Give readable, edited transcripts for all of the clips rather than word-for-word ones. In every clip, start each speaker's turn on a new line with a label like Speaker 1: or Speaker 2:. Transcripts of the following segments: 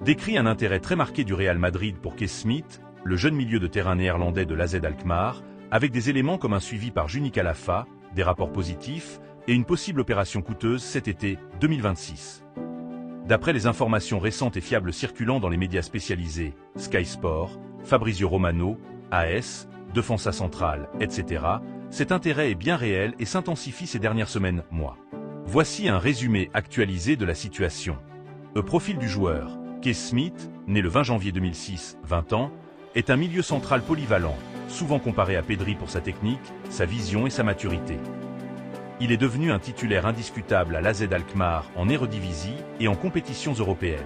Speaker 1: décrit un intérêt très marqué du Real Madrid pour Kees Smit, le jeune milieu de terrain néerlandais de l'AZ Alkmaar, avec des éléments comme un suivi par Juni Calafa, des rapports positifs et une possible opération coûteuse cet été 2026. D'après les informations récentes et fiables circulant dans les médias spécialisés, Sky Sport, Fabrizio Romano, AS, Defensa Central, etc., cet intérêt est bien réel et s'intensifie ces dernières semaines, mois. Voici un résumé actualisé de la situation. Le profil du joueur, Kees Smit, né le 20 janvier 2006, 20 ans, est un milieu central polyvalent, souvent comparé à Pedri pour sa technique, sa vision et sa maturité. Il est devenu un titulaire indiscutable à l'AZ Alkmaar en Eredivisie et en compétitions européennes.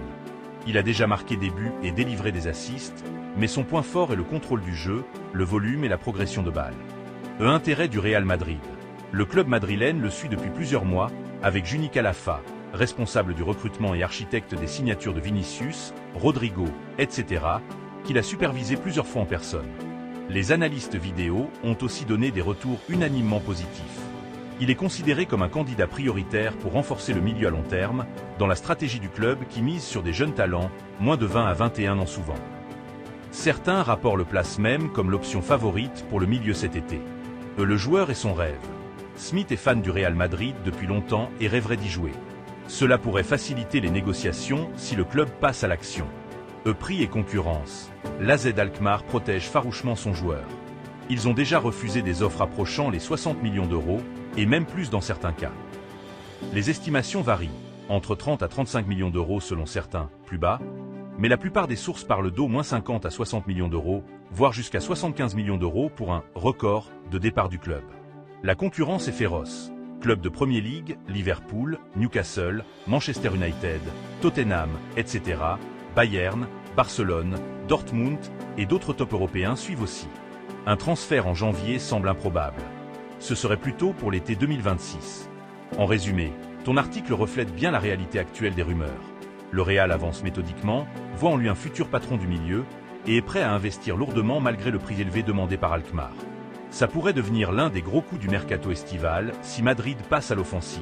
Speaker 1: Il a déjà marqué des buts et délivré des assists, mais son point fort est le contrôle du jeu, le volume et la progression de balle. Intérêt du Real Madrid. Le club madrilène le suit depuis plusieurs mois, avec Juni Calafa, responsable du recrutement et architecte des signatures de Vinicius, Rodrigo, etc., qu'il a supervisé plusieurs fois en personne. Les analystes vidéo ont aussi donné des retours unanimement positifs. Il est considéré comme un candidat prioritaire pour renforcer le milieu à long terme, dans la stratégie du club qui mise sur des jeunes talents, moins de 20 à 21 ans souvent. Certains rapports le placent même comme l'option favorite pour le milieu cet été. Le joueur est son rêve. Smit est fan du Real Madrid depuis longtemps et rêverait d'y jouer. Cela pourrait faciliter les négociations si le club passe à l'action. Prix et concurrence. L'AZ Alkmaar protège farouchement son joueur. Ils ont déjà refusé des offres approchant les 60 millions d'euros, et même plus dans certains cas. Les estimations varient, entre 30 à 35 millions d'euros selon certains, plus bas, mais la plupart des sources parlent d'au moins 50 à 60 millions d'euros, voire jusqu'à 75 millions d'euros pour un record de départ du club. La concurrence est féroce. Clubs de Premier League, Liverpool, Newcastle, Manchester United, Tottenham, etc., Bayern, Barcelone, Dortmund et d'autres tops européens suivent aussi. Un transfert en janvier semble improbable. Ce serait plutôt pour l'été 2026. En résumé, ton article reflète bien la réalité actuelle des rumeurs. Le Real avance méthodiquement, voit en lui un futur patron du milieu et est prêt à investir lourdement malgré le prix élevé demandé par Alkmaar. Ça pourrait devenir l'un des gros coups du mercato estival si Madrid passe à l'offensive.